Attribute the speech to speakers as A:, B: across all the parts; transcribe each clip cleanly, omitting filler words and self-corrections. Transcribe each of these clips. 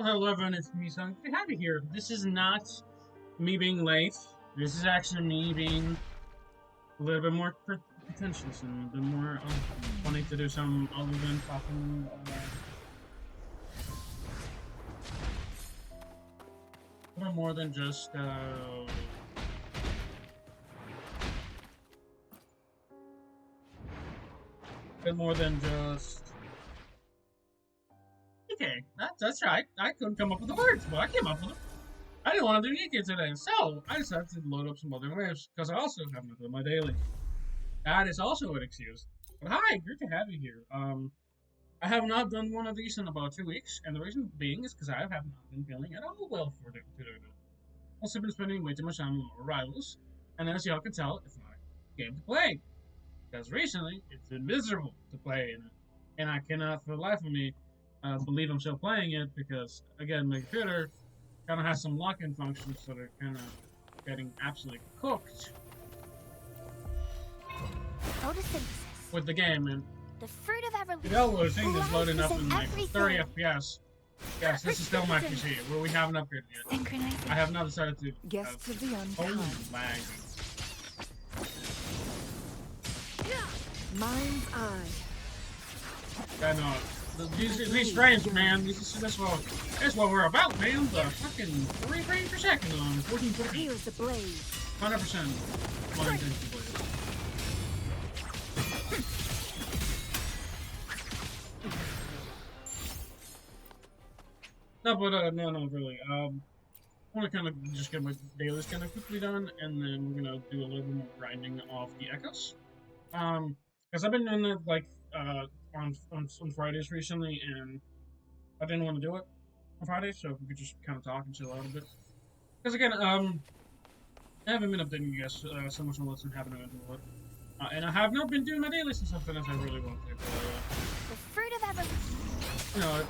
A: Well, hello everyone, it's me, son. Good to have you here. This is not me being late. This is actually me being a little bit more pretentious and a bit more wanting to do some other than talking. A little more than just. A bit more than just. Okay, that's right. I couldn't come up with the words, but I came up with them. I didn't want to do Geeky today, so I decided to load up some other waves because I also have not done my daily. That is also an excuse. But hi, great to have you here. I have not done one of these in about 2 weeks, and the reason being is because I have not been feeling at all well for it to do that. Also been spending way too much time on more rivals, and as y'all can tell, it's not a game to play. Because recently, it's been miserable to play in it, and I cannot for the life of me believe I'm still playing it because, again, my computer kind of has some lock-in functions that are kind of getting absolutely cooked
B: Photosynthesis.
A: with the game, and
B: The fruit of
A: the
B: evolution.
A: Delaware thing is
B: Life
A: loading up
B: is
A: in
B: in
A: like 30
B: everything.
A: FPS. Yes, this is still my PC, where we haven't upgraded yet.
B: Synchronizing.
A: I have not decided to.
C: Guests of the
A: Holy
C: unkind.
A: lag.
C: Mind's eye.
A: I know. These frames, man. That's what we're about, man. The fucking 3 frames per second on 1440.
C: Here's the blaze.
A: 100% my intention to play this. No, but no, really. I want to kind of just get my dailies kind of quickly done, and then we're gonna do a little bit more grinding off the echoes. Because I've been doing it like on Fridays recently, and I didn't want to do it on Fridays, so we could just kind of talk and chill out a bit. Because again, I haven't been updating you guys so much on what's been happening with it. And I have not been doing my dailies and stuff as I really want to.
B: The fruit of evolution.
A: You know,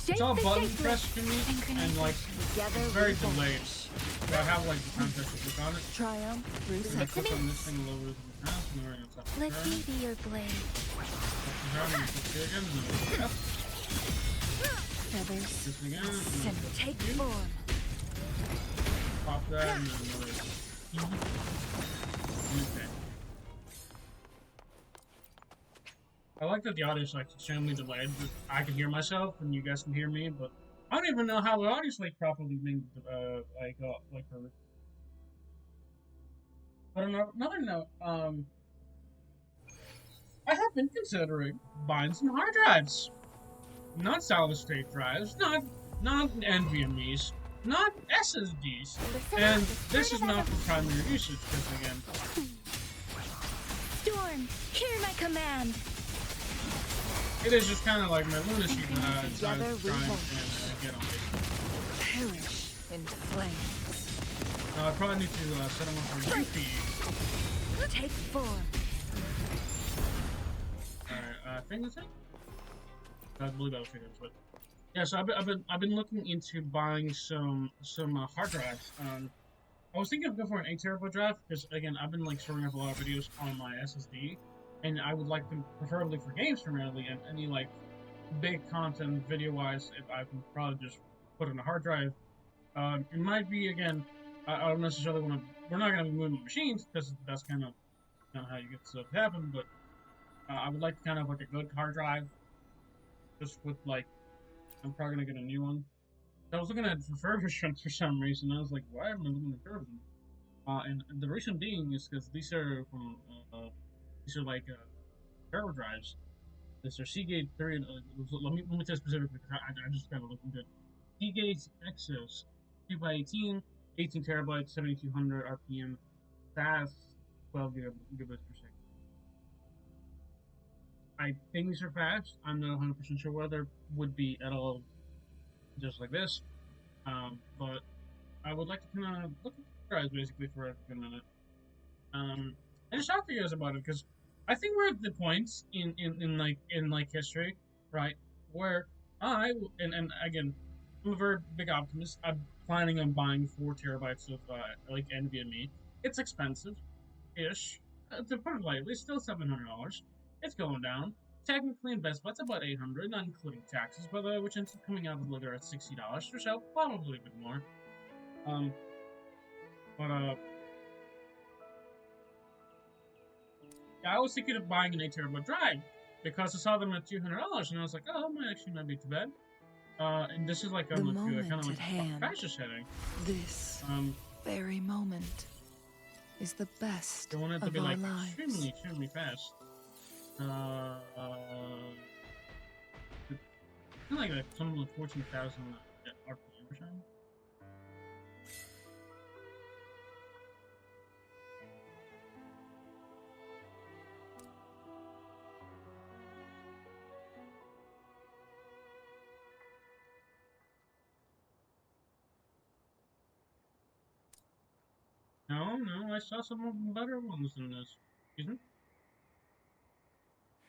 A: it's all button press for me, and like
C: Together
A: it's very
C: we will
A: delayed. So I have like the context to click on it.
C: triumph through
A: And I click on this
C: success.
A: thing a little bit from the past, and then it's up
B: Let me be your blade.
C: Feathers
A: This again, and
C: and
A: then
C: take form.
A: pop that, and then another. Okay. I like that the audio is like extremely delayed, but I can hear myself and you guys can hear me, but I don't even know how the audio's like properly being like heard. But another note, I have been considering buying some hard drives. Not solid state drives, not NVMe's, not SSDs. And this is not for primary usage, because again,
B: Storm, hear my command.
A: it is just kind of like my lunacy that I decided
C: Together
A: to
C: we
A: try and
C: vanish.
A: get on it.
C: Perish in flames.
A: I probably need to set them up for Wi-Fi.
C: Take form.
A: Alright, I think that's it. I believe that was figures, but yeah. So I've been looking into buying some hard drives. I was thinking of going for an 8 TB drive because again I've been like storing up a lot of videos on my SSD, and I would like them preferably for games primarily, and any like big content video wise, if I can probably just put in a hard drive. It might be again. I don't necessarily want to. We're not going to be moving machines because that's kind of how you get stuff to happen. But I would like kind of like a good hard drive, just with like I'm probably gonna get a new one. I was looking at refurbishments for some reason. I was like, why am I looking at refurbishment? And the reason being is because these are from these are like turbo drives. These are Seagate 3. Let me tell you specifically because I just kind of looked into it. Seagate Exos 2x18, 18 terabytes, 7200 RPM, fast, 12 gigabits per second. I think these are fast. I'm not 100% sure whether would be at all just like this. But I would like to kind of look at the guys basically for a good minute. And just talk to you guys about it because I think we're at the points in history, right, where and again, I'm a very big optimist. I'm planning on buying 4 TB of like NVMe. It's expensive, ish. To put it lightly, it's still $700. It's going down. technically in Best Buy's about 800, not including taxes, by the way, which ends up coming out of later at $60 or so, probably a bit more. But yeah, I was thinking of buying an 8TB drive because I saw them at $200, and I was like, oh, that might actually not be too bad. And this is like
C: The
A: on like
C: moment
A: kind of like
C: at hand.
A: faster setting.
C: This very moment is the best
A: I want it to
C: of
A: be
C: our
A: like
C: lives.
A: extremely fast. Kind of like something like 14,000 RPM or something. No, I saw some better ones than this. Excuse me?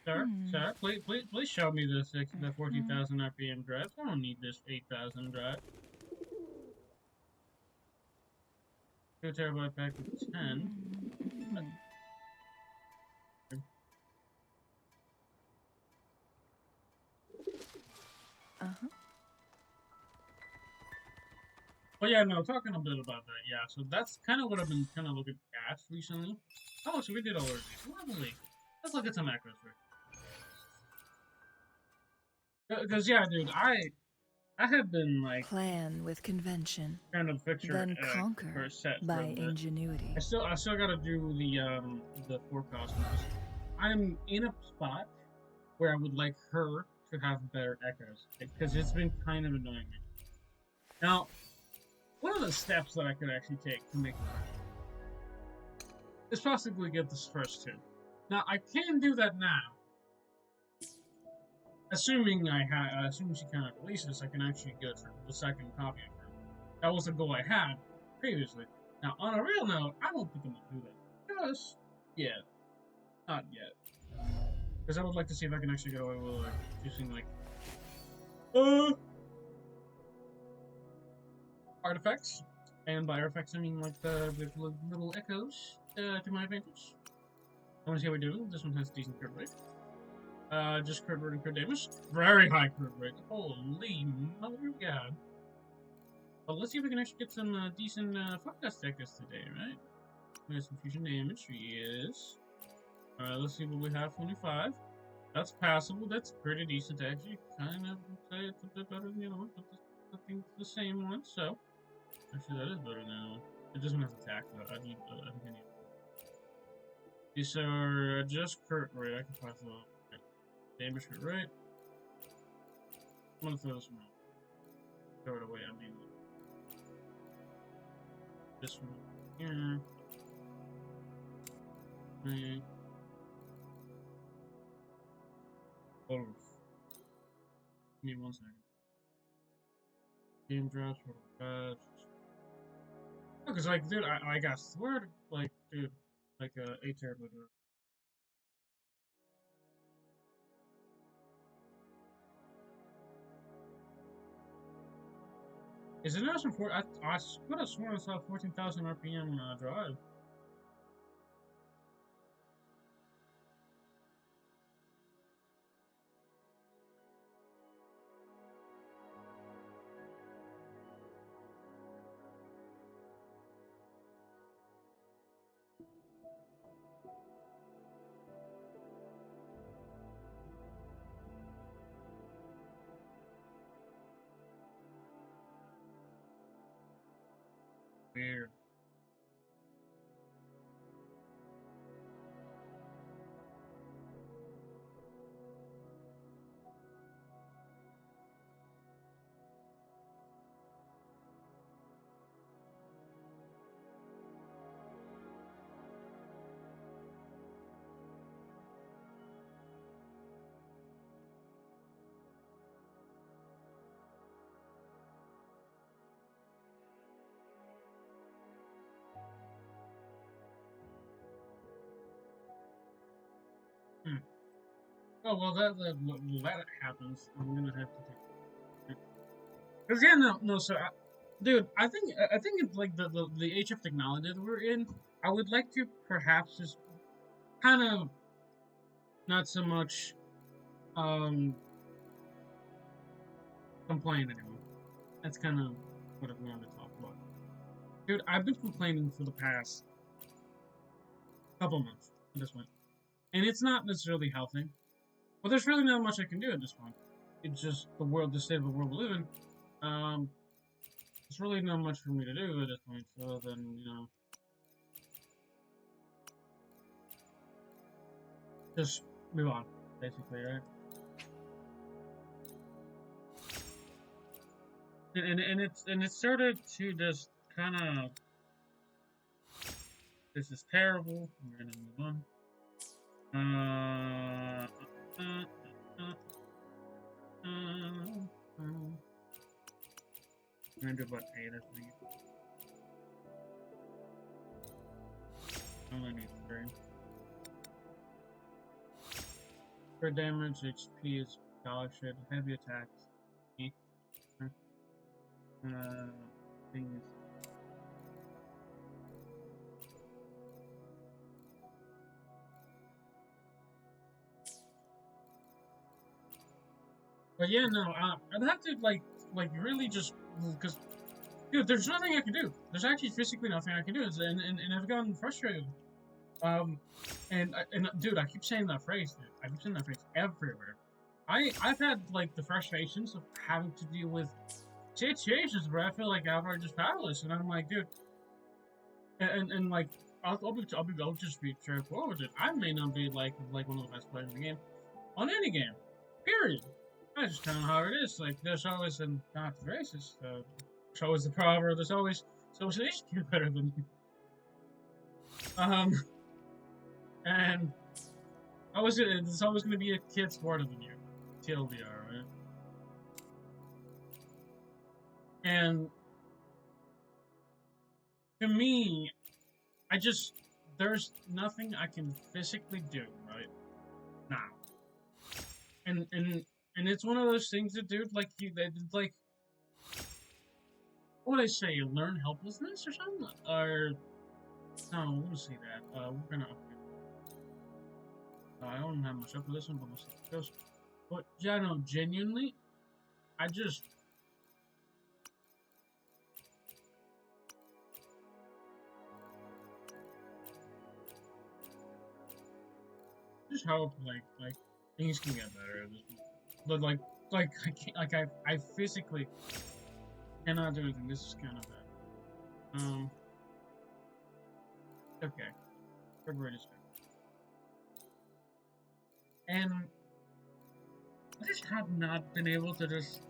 A: Sir, please show me the 14,000 RPM drive. I don't need this 8,000 drive. 2TB pack of 10. But yeah, no, talking a bit about that, yeah. So that's kind of what I've been kind of looking at recently. Oh, so we did all of these. Lovely. Let's look at some macros first. Because yeah, dude, I have been like
C: Plan with convention,
A: kind of picture
C: then
A: for
C: conquer
A: a set
C: by
A: for a bit.
C: ingenuity.
A: I still gotta do the forecast ones. I'm in a spot where I would like her to have better echoes because it's been kind of annoying me. Now, one of the steps that I could actually take to make it work is possibly get this first two. Now, I can do that now. Assuming she cannot release this, I can actually get the second copy of her. That was the goal I had previously. Now, on a real note, I don't think I'm gonna do that. Just yet. Not yet. Because I would like to see if I can actually get away with like using like artifacts. And by artifacts I mean like the little echoes to my advantage. I want to see how we're doing. This one has decent crit rate. Just crit rate and crit damage. Very high crit rate. Holy mother of God. Well, let's see if we can actually get some decent forecast echoes today, right? We have some fusion damage. Yes. Alright, let's see what we have. 25. That's passable. That's pretty decent, actually. Kind of say it's a bit better than the other one, but I think it's the same one, so. Actually, that is better than the other one. It doesn't have attack, though. I think I need. These are just crit rate. I can pass a little. Damage crit rate. I'm gonna throw this one out. Throw it away, I mean. This one here. Right. Oh. Give me 1 second. Game drops, what bad. Because, like, dude, I got swear, like, dude, like, 8TB drop. Is it not some I could have sworn I saw 14,000 RPM drive. Weird. Oh well, that happens. I'm gonna have to take. Cause yeah, no. So, dude, I think it's like the age of technology that we're in. I would like to perhaps just kind of not so much complain anymore. That's kind of what I wanted to talk about. Dude, I've been complaining for the past couple months at this point. And it's not necessarily helping. But there's really not much I can do at this point. It's just the state of the world we live in. There's really not much for me to do at this point, other than, just move on, basically, right? And it started to just kind of, this is terrible. We're gonna move on. I'm gonna do about 8, I think. I only need 3. For damage, HP is dog shit. Heavy attacks. Things. But yeah, no, I'd have to like really just because, dude, there's nothing I can do. There's actually physically nothing I can do, and I've gotten frustrated. And dude, I keep saying that phrase, dude. I keep saying that phrase everywhere. I've had like the frustrations of having to deal with situations where I feel like I'm just powerless, and I'm like, dude, and like I'll just be straightforward. Dude. I may not be like one of the best players in the game, on any game, period. I just kind of how it is. Like there's always not racist. There's always the proverb. There's always an Asian better than you. And there's always going to be a kid smarter than you. TLDR, right? And to me, there's nothing I can physically do right now. And it's one of those things that, dude, like like, what would I say? You learn helplessness or something? Or no, we'll see that. We're gonna. I don't have much up for this one, but we'll see how it goes. But yeah, no, genuinely, I just hope like things can get better at this point. But like I can't, I physically cannot do anything. This is kind of bad. Okay, February is good. And I just have not been able to just.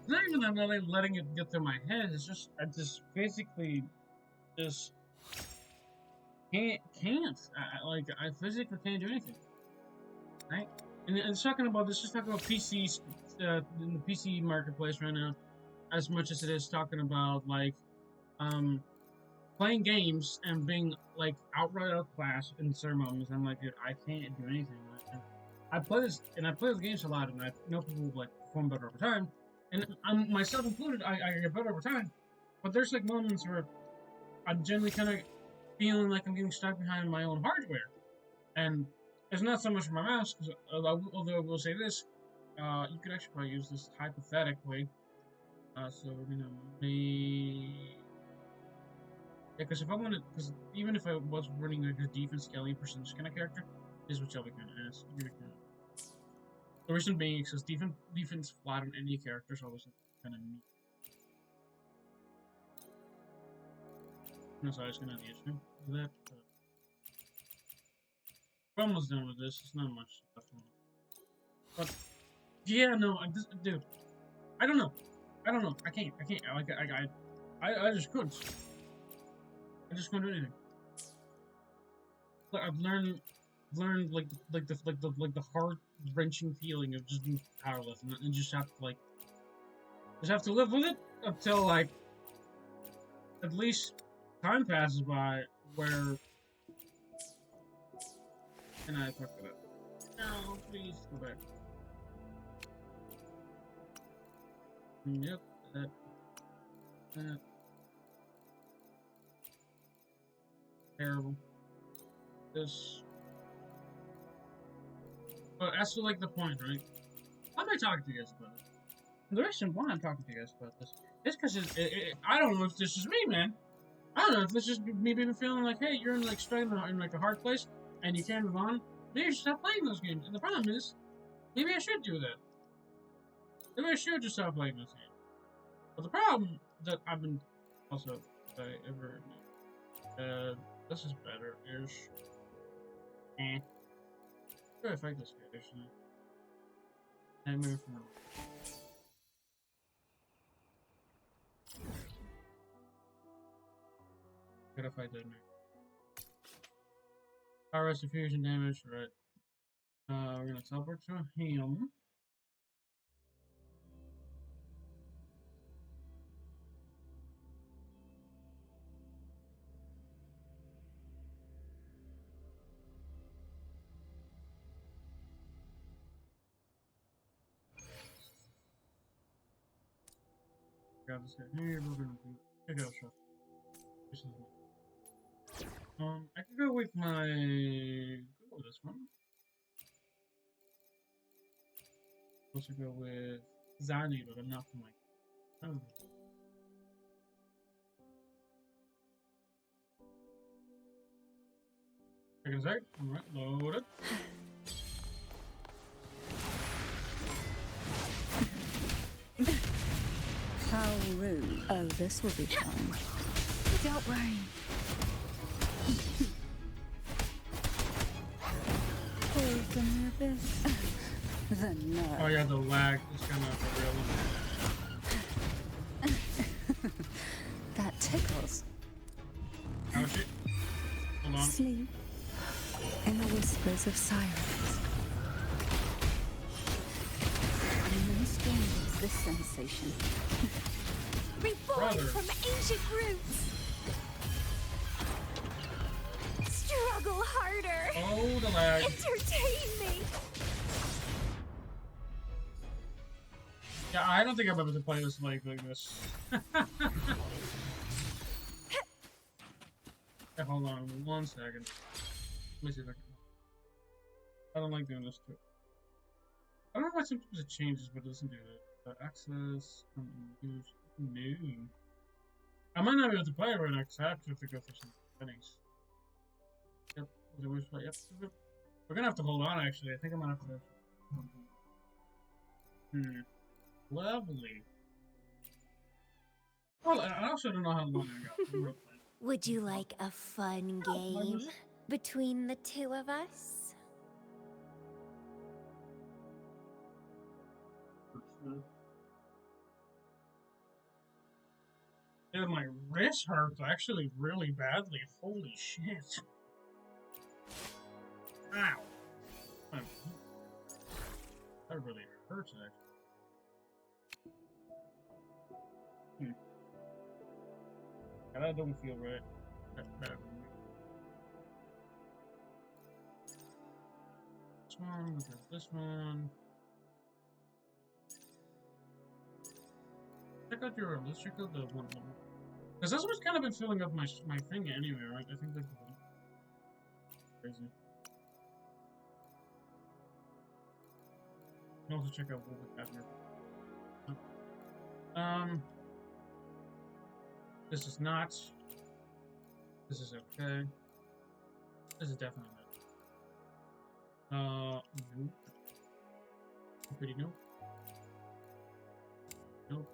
A: It's not even I'm not letting it get through my head. It's just I just physically just can't. I physically can't do anything. Right? And it's talking about this. Just talking about PCs in the PC marketplace right now, as much as it is talking about like playing games and being like outright outclassed in certain moments. I'm like, dude, I can't do anything. I play these games a lot, and I know people like perform better over time, and I'm myself included. I get better over time, but there's like moments where I'm generally kind of feeling like I'm getting stuck behind my own hardware, and it's not so much for my mouse. Because although I will say this, you could actually probably use this hypothetically. So because if I wanted, because even if I was running like a defense scaling percentage kind of character, this is what Shelby kind of is. The reason being is because defense flat on any character is always kind of neat. That's always going to be the issue with that. But we're almost done with this. It's not much left. But yeah, no, dude, I don't know. I can't. I just couldn't. I just couldn't do anything. But I've learned like the heart wrenching feeling of just being powerless, and just have to live with it until like at least time passes by where. And I fucked it up. No, please go back. Yep, that. Terrible. This. But as to like the point, right? Why am I talking to you guys about it? The reason why I'm talking to you guys about this is because I don't know if this is me, man. I don't know if this is me being feeling like, hey, you're in like struggling in like a hard place and you can't move on. Maybe you should stop playing those games. And the problem is, maybe I should do that. Maybe I should just stop playing those games. But the problem that I've been also, if I ever, this is better-ish. How do I fight this guy, actually? I move from gotta fight that man. Power rest fusion damage, right. We're gonna teleport to him. Grab this guy here, we're gonna do pick out shot. I could go with my go with this one. Supposed to go with Zani, but I'm not from like Second sec. Alright, load it.
C: How rude. Oh, this will be fun.
B: Don't worry.
C: Open your abyss. The nerve.
A: Oh yeah, the lag is kind of real.
C: That tickles.
A: How is it? Hold on.
C: Sleep in the whispers of silence. How strange is this sensation?
B: Reborn
A: Brother.
B: from ancient roots. Struggle harder.
A: Oh, the lag.
B: Entertain me.
A: Yeah, I don't think I'm able to play this like this. Yeah, hold on 1 second. Let me see if I can. I don't like doing this too. I don't know why sometimes it changes, but it doesn't do that. Access, use, new. I might not be able to play it right now because I have to go for some settings. Yep, yep. We're gonna have to hold on actually. I think I'm gonna have to. Lovely. Well, I also don't know how long I got.
B: Would you like a fun game between the two of us?
A: Dude, my wrist hurts actually really badly. Holy shit. Ow. That really hurts actually. That don't feel right. This one, this one. Check out your let's check out the one. Because this one's kind of been filling up my thing anyway, right? I think that's crazy. I can also check out what we have here. This is not. This is okay. This is definitely not. Nope. Pretty nope. Nope.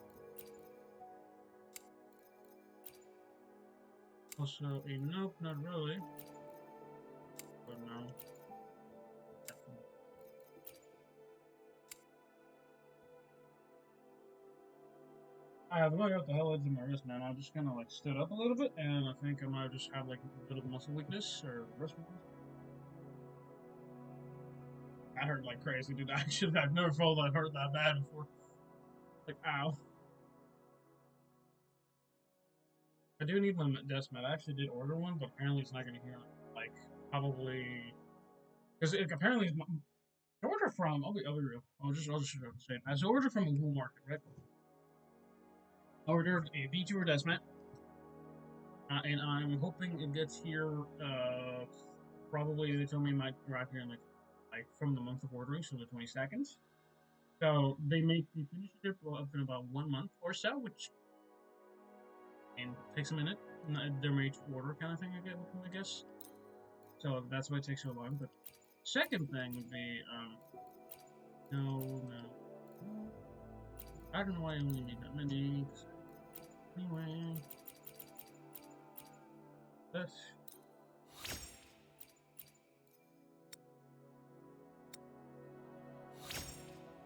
A: Also a nope, not really. But no. Definitely. I have no idea what the hell is in my wrist, man. I just kind of like stood up a little bit, and I think I might just have like a bit of muscle weakness or wrist weakness. That hurt like crazy, dude. Actually, I've never felt that hurt that bad before. Like, ow. I do need my desk mat. I actually did order one, but apparently it's not going to hear like probably because apparently it's I ordered from. I'll be real. I'll just say it. I ordered from a Wuwa market, right? I ordered a VTuber desk mat, and I'm hoping it gets here. Probably they told me it might arrive here in like like from the month of ordering, so the 22nd. So they make you finish it up in about 1 month or so, which and takes a minute. They're made to order kind of thing, I guess. So that's why it takes so long. But second thing would be no. I don't know why I only need that many. Anyway, this.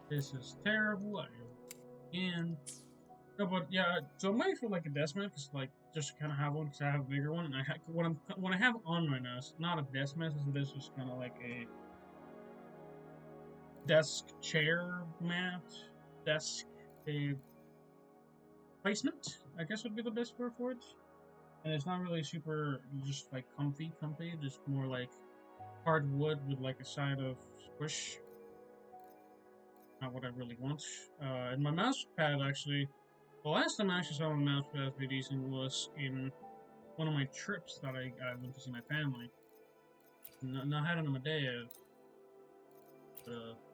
A: This is terrible. And no, but yeah. So I'm waiting for like a desk mat, cause like just to kind of have one, cause I have a bigger one, and what I have on right now is not a desk mat. This is kind of like a desk chair mat, desk a placement, I guess would be the best word for it. And it's not really super just like comfy, just more like hardwood with like a side of squish. Not what I really want. And my mouse pad actually, the last time I actually saw my mouse pad be decent was in one of my trips that I went to see my family. And I had it on my day.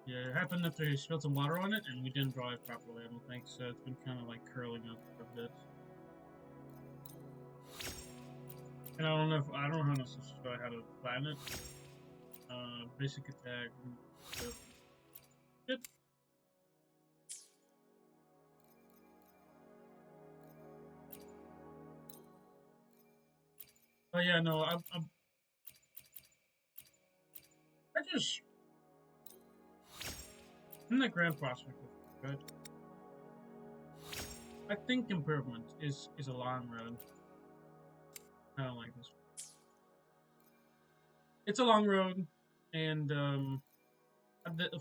A: Yeah, it happened after he spilled some water on it, and we didn't dry it properly, I don't think, so it's been kind of like curling up a bit. And I don't know how to show how to plan it. Basic attack. Good. Oh yeah, no, I just in the grand prospect of good. I think improvement is a long road. I don't like this. It's a long road, and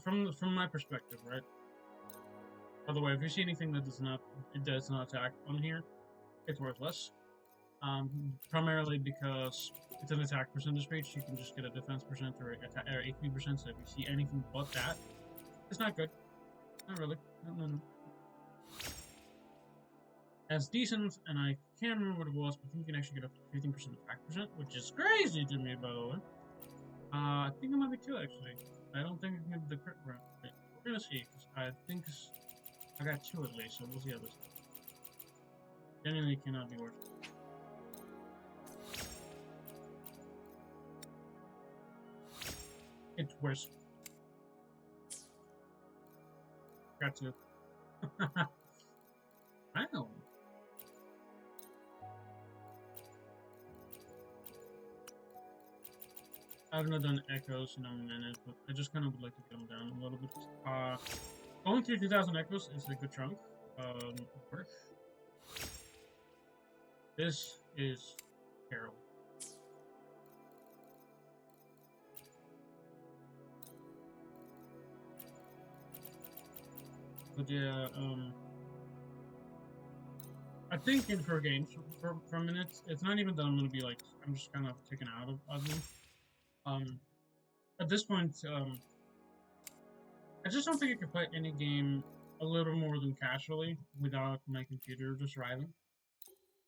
A: from my perspective, right? By the way, if you see anything that does not attack on here, it's worthless. Primarily because it's an attack percentage page, you can just get a defense percent or HP percent. So if you see anything but that, it's not good. Not really. No. That's decent, and I can't remember what it was, but I think you can actually get a 15% attack percent, which is crazy to me, by the way. I think I might be two, actually. I don't think I can get the crit round. We're gonna see, because I think I got two at least, so we'll see how this goes. Genuinely cannot be worse. It's worse. Got two. Wow. I haven't done echoes in a minute, but I just kind of would like to get them down a little bit. Going through 2,000 echoes is a good chunk. Worth. This is terrible. But yeah, I think in for games for a minute, it's not even that I'm gonna be like, I'm just kind of taken out of them. At this point, I just don't think I can play any game a little more than casually without my computer just driving.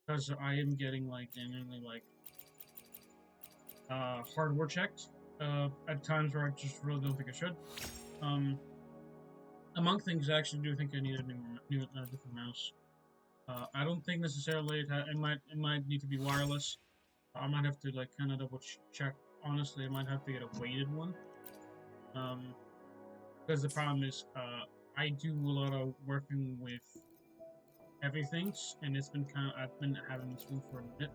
A: Because I am getting like genuinely like hardware checked at times where I just really don't think I should. Among things, I actually do think I need a different mouse. I don't think necessarily it might need to be wireless. I might have to like kind of double check. Honestly, I might have to get a weighted one. Because the problem is, I do a lot of working with heavy things, and I've been having this one for a bit,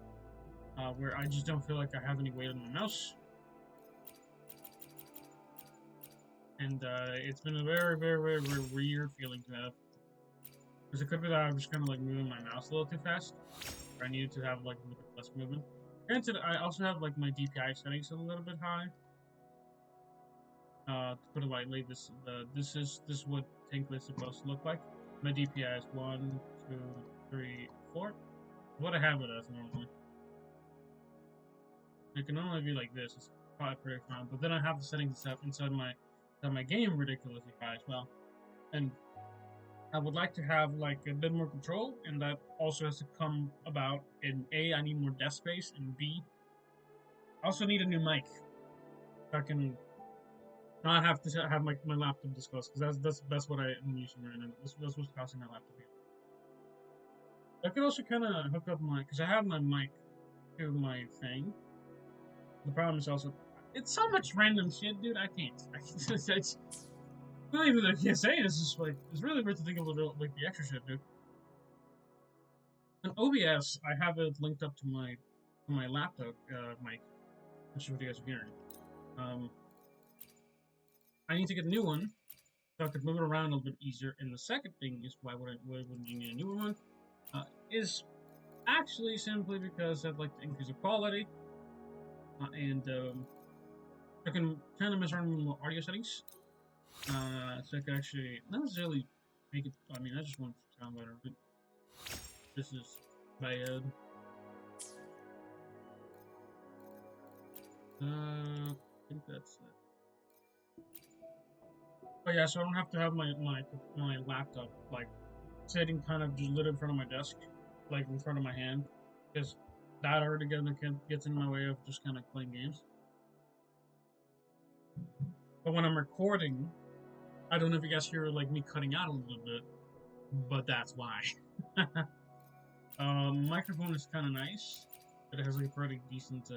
A: where I just don't feel like I have any weight on my mouse. And it's been a very, very, very, very weird feeling to have. Because it could be that I'm just kind of like moving my mouse a little too fast, or I needed to have like a little bit less movement. Granted, I also have like my DPI settings a little bit high. To put it lightly, this is what Tinkle is supposed to look like. My DPI is 1, 2, 3, 4. What I have it as normally. It can only be like this. It's probably pretty fine. But then I have the settings set inside my game ridiculously high as well. And I would like to have like a bit more control, and that also has to come about in A, I need more desk space, and B, I also need a new mic. So I can not have to have my laptop this close, because that's what I am using right now. That's what's causing my laptop here. I could also kind of hook up because I have my mic to my thing. The problem is also, it's so much random shit, dude. I can't. It's not even that I can't say it. It's just like, it's really weird to think of like the extra shit, dude. On OBS, I have it linked up to my laptop mic, which is what you guys are hearing. I need to get a new one so I could move it around a little bit easier. And the second thing is why wouldn't you need a newer one? Is actually simply because I'd like to increase the quality and I can kind of mess around with more audio settings. So I can actually not necessarily make it. I mean, I just want it to sound better. But this is bad. I think that's it. Oh yeah, so I don't have to have my laptop like sitting kind of just lit in front of my desk, like in front of my hand, because that already gets in my way of just kind of playing games. But when I'm recording, I don't know if you guys hear like me cutting out a little bit, but that's why. Microphone is kind of nice. It has like a pretty decent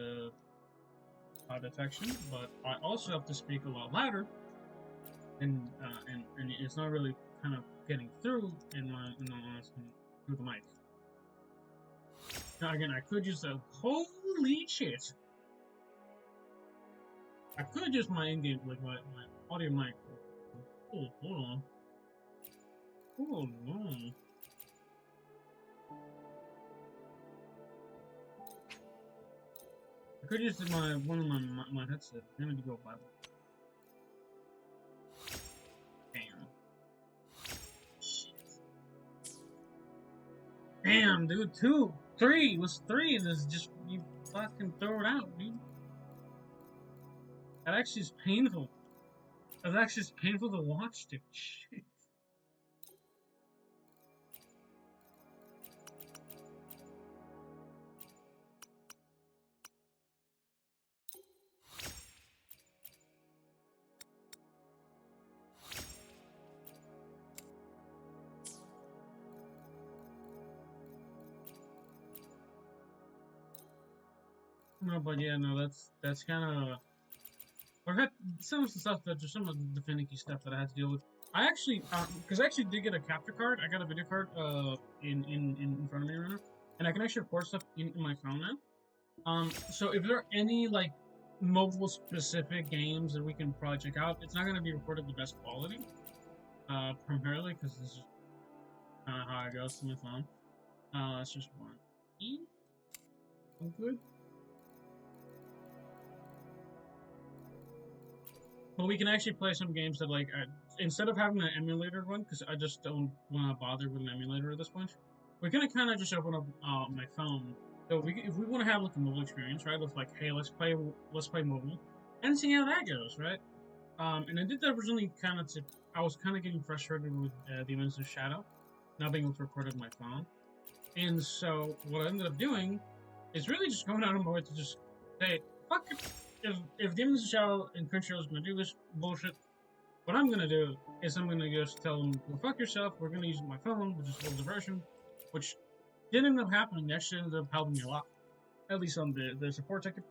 A: detection, but I also have to speak a lot louder, and it's not really kind of getting through through the mic. Now again, I could use the holy shit. I could use my in-game like my audio mic. Oh, hold on. Hold on. I could use one of my headset. I need to go buy one. Damn, dude, 2, 3 it was 3, and it's just you fucking throw it out, dude. That actually is painful. That's actually just painful to watch, dude. Shit. No, but yeah, no, that's kind of. I've had some of the stuff that just some of the finicky stuff that I had to deal with. I actually, because I actually did get a capture card. I got a video card, in front of me right now, and I can actually record stuff in my phone now. So if there are any like mobile specific games that we can probably check out, it's not going to be recorded the best quality, primarily because this is kind of how it goes to my phone. It's just one. I'm good. But we can actually play some games that, like, instead of having an emulator one, because I just don't want to bother with an emulator at this point, we're gonna kind of just open up my phone. So if we want to have like a mobile experience, right? With like, hey, let's play mobile, and see how that goes, right? And I did that originally kind of to. I was kind of getting frustrated with the Immense Shadow, not being able to record it on my phone, and so what I ended up doing is really just going out of my way to just say, fuck it. If Demon Shadow and Crunchyroll is going to do this bullshit, what I'm going to do is I'm going to just tell them, well, fuck yourself, we're going to use my phone, which is the older version, which didn't end up happening. It actually ended up helping me a lot, at least on the support ticket.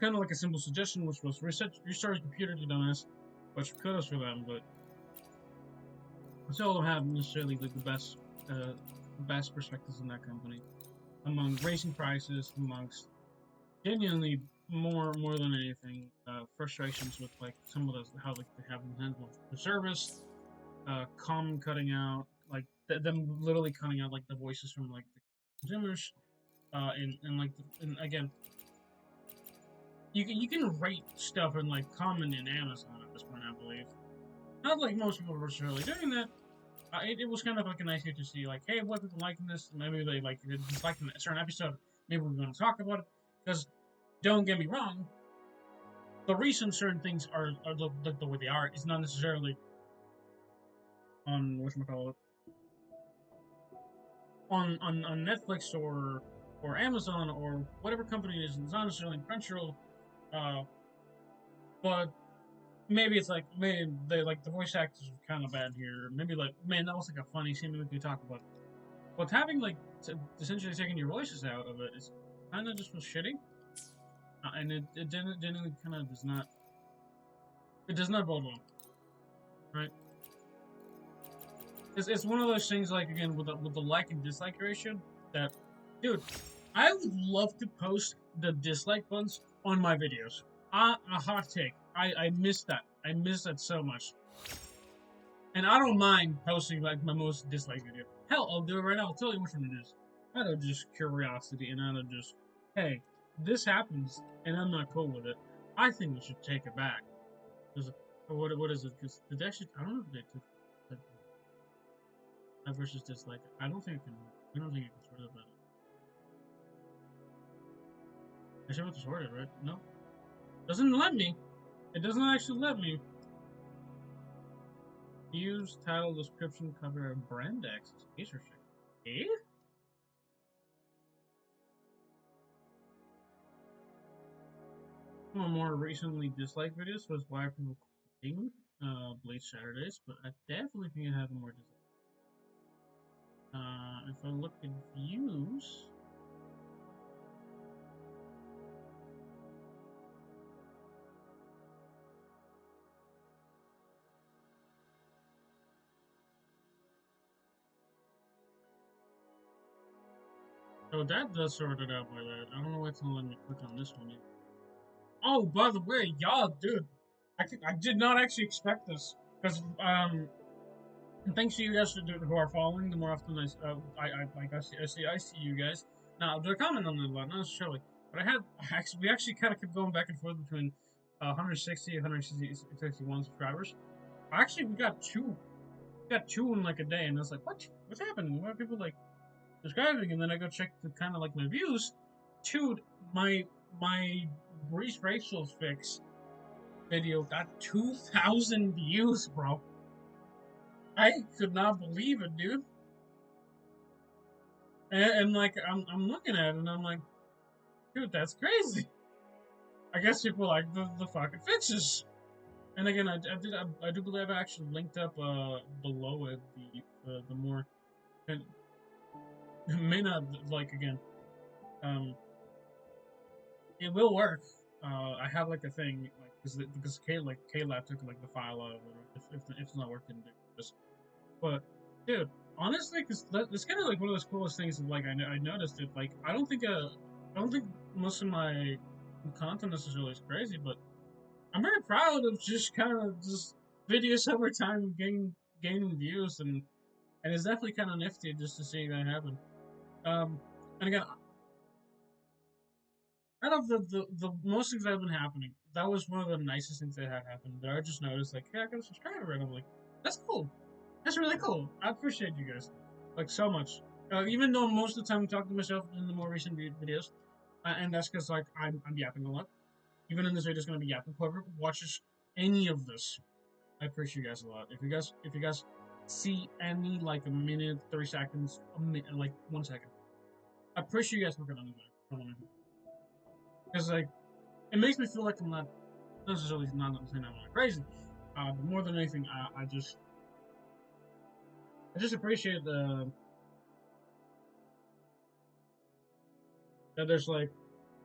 A: Kind of like a simple suggestion, which was restart your computer to dumbass, which kudos for them, but I still don't have necessarily like the best perspectives in that company. Among racing prices, amongst genuinely more than anything, frustrations with like some of those how like they have them handle the service, comm cutting out, like them literally cutting out like the voices from like the consumers, and like and again, you can rate stuff in like common in Amazon at this point, I believe. Not like most people were necessarily doing that. It was kind of like a nice thing to see, like, hey, what people liking this? Maybe they like disliking a certain episode. Maybe we're going to talk about it. Because don't get me wrong, the reason certain things are the way they are is not necessarily on whatchamacallit, on Netflix or Amazon or whatever company it is. It's not necessarily Crunchyroll, but maybe it's like maybe they like the voice actors are kind of bad here. Maybe like man, that was like a funny scene we could talk about. But having like essentially taking your voices out of it is kind of just was shitty, and it genuinely kind of does not it does not bode well, right? It's one of those things like again with the like and dislike ratio that, dude, I would love to post the dislike buttons on my videos. A hot take. I miss that. I miss that so much. And I don't mind posting like my most disliked video. Hell, I'll do it right now. I'll tell you which one it is. Out of just curiosity and out of just, hey, this happens and I'm not cool with it. I think we should take it back. What is it? Because did they actually? I don't know if they took that versus dislike. I don't think it can. I don't think it can sort of it. I should have to sort it, right? No, doesn't let me. It doesn't actually let me. Use title, description, cover, and brand access. These are shit. Eh? One more recently disliked videos was why people quitting Bleach Saturdays, but I definitely think I have more dislikes. If I look at views, oh, that does sort it out by that. I don't know why it's not letting me click on this one yet. Oh, by the way, y'all, dude, I did not actually expect this because and thanks to you guys who are following. The more often I see you guys. Now they're commenting on the lot, not necessarily, but we actually kind of kept going back and forth between 160 and 161 subscribers. Actually, we got two in like a day, and I was like, what's happening? Why are people like subscribing? And then I go check the kind of like my views. Dude, my Breeze Rachel's fix video got 2,000 views, bro. I could not believe it, dude. And like I'm looking at it and I'm like, dude, that's crazy. I guess people like the fucking fixes. And again, I do believe I actually linked up below it the more and it may not like again it will work. I have like a thing like because K-Lab took like the file out of it if it's not working just but dude honestly because it's kind of like one of those coolest things that, like I noticed it like I don't think most of my content necessarily is crazy but I'm very proud of just kind of just videos over time gaining views and it's definitely kind of nifty just to see that happen. And again, out of the most things that have been happening, that was one of the nicest things that had happened. That I just noticed, like, hey, I got a subscriber, and I'm like, that's cool. That's really cool. I appreciate you guys, like, so much. Even though most of the time I talk to myself in the more recent videos, and that's because like I'm yapping a lot. Even in this video, it's gonna be yapping. Whoever watches any of this, I appreciate you guys a lot. If you guys see any like a minute, 3 seconds, a minute, like 1 second, I appreciate you guys working on it. Because like it makes me feel like I'm not necessarily not saying I'm not crazy. But more than anything, I just appreciate that there's like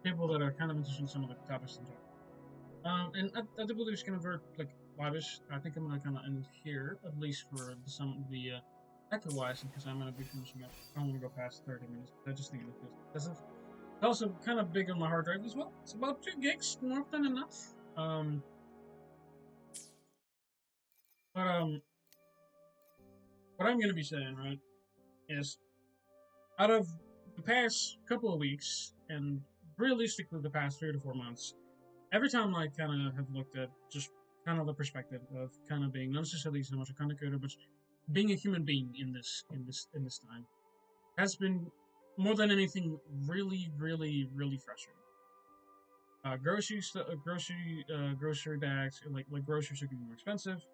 A: people that are kind of interested in some of the topics I'm talking. And I do believe it's kind of very like lavish. I think I'm gonna kind of end here at least for some of the echo wise because I'm gonna be finishing up. I don't want to go past 30 minutes. I just think it feels excessive. It's also kind of big on my hard drive as well. It's about 2 gigs, more than enough. Um, but what I'm gonna be saying, right, is out of the past couple of weeks and realistically the past 3 to 4 months, every time I kind of have looked at just kind of the perspective of kind of being not necessarily so much a content creator, but being a human being in this time has been more than anything really frustrating. Grocery bags like groceries are getting more expensive.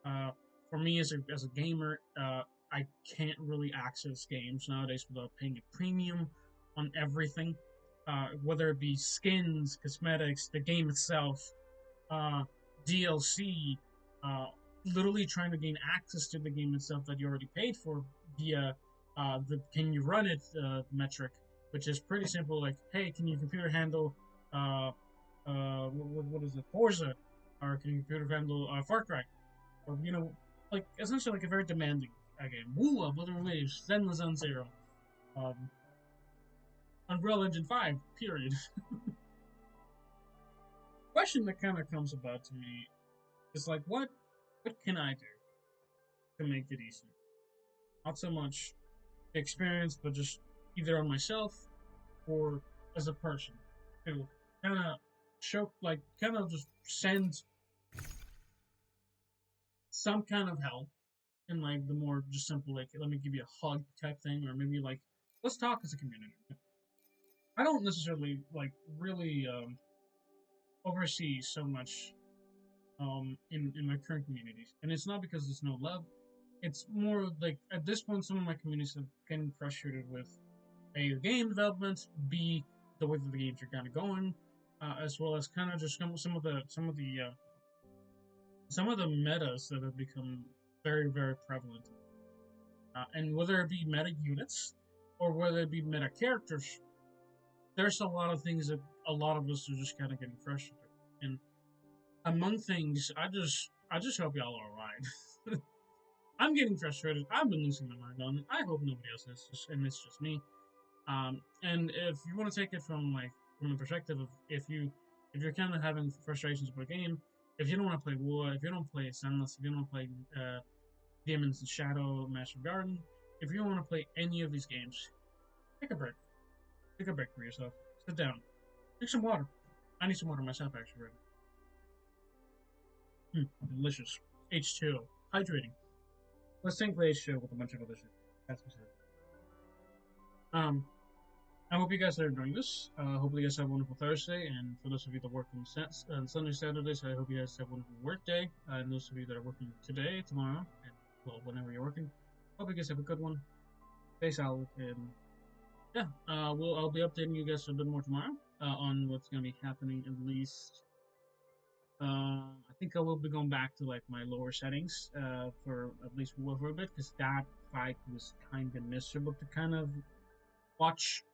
A: Uh, for me as a gamer, I can't really access games nowadays without paying a premium on everything, whether it be skins, cosmetics, the game itself, uh, DLC, literally trying to gain access to the game itself that you already paid for via the "can you run it" metric, which is pretty simple. Like, hey, can your computer handle what is it, Forza, or can your computer handle Far Cry, or like essentially like a very demanding game. Wuwa, Blood Waves, Zenless Zone Zero, um, Unreal Engine 5, period. Question that kind of comes about to me is like, what can I do to make it easier? Not so much the experience, but just either on myself or as a person to kind of show, like, kind of just send some kind of help in like the more just simple, like, let me give you a hug type thing, or maybe like, let's talk as a community. I don't necessarily like really oversee so much in my current communities, and it's not because there's no love. It's more like at this point, some of my communities have getting frustrated with A, the game development, B, the way that the games are kind of going, as well as kind of just some of the metas that have become very very prevalent, and whether it be meta units or whether it be meta characters, there's a lot of things that a lot of us are just kind of getting frustrated. And among things, I just hope y'all are alright. I'm getting frustrated. I've been losing my mind on it. I hope nobody else is, and it's just me. And if you want to take it from the perspective of if you're kind of having frustrations with a game, if you don't want to play War, if you don't play Sunless, if you don't want to play Demons and Shadow, Master Garden, if you don't want to play any of these games, take a break. Take a break for yourself. Sit down. Drink some water. I need some water myself, actually. Right now. Delicious. H2O. Hydrating. Let's think the H2O with a bunch of other shit. That's what I said. I hope you guys are enjoying this. Hopefully you guys have a wonderful Thursday, and for those of you that work on Sunday, Saturdays, I hope you guys have a wonderful work day. And those of you that are working today, tomorrow, and well, whenever you're working, hope you guys have a good one. Stay solid, and yeah, I'll be updating you guys a bit more tomorrow on what's gonna be happening. At least, I think I will be going back to like my lower settings for at least for a bit, because that fight was kind of miserable to kind of watch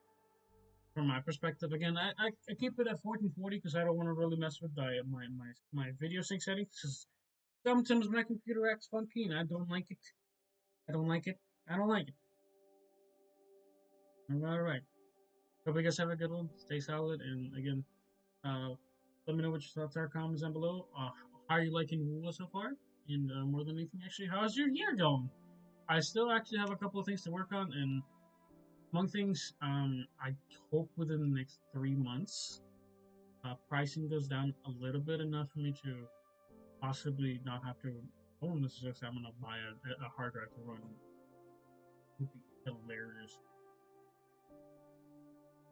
A: from my perspective. Again, I keep it at 1440 because I don't want to really mess with my video sync settings. Because sometimes my computer acts funky and I don't like it. I don't like it. I don't like it. All right. Hope you guys have a good one. Stay solid, and again, uh, let me know what your thoughts are. Comments down below. How are you liking Wuwa so far? And more than anything, actually, how's your year going? I still actually have a couple of things to work on, and among things, I hope within the next 3 months, pricing goes down a little bit enough for me to possibly not have to. I won't necessarily say I'm gonna buy a hard drive to run. It would be hilarious,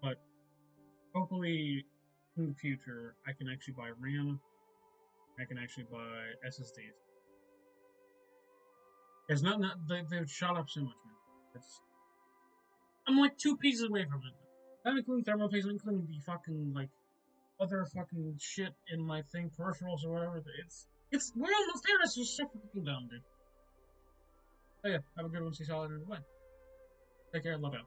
A: but hopefully in the future I can actually buy RAM. I can actually buy SSDs. It's not they've shot up so much, man. It's I'm like 2 pieces away from it. Not including thermal paste, including the fucking like other fucking shit in my thing, peripherals or whatever. It's we're almost there. It's just so fucking dumb, dude. So yeah, have a good one. See you all later. Bye. Take care. Love out.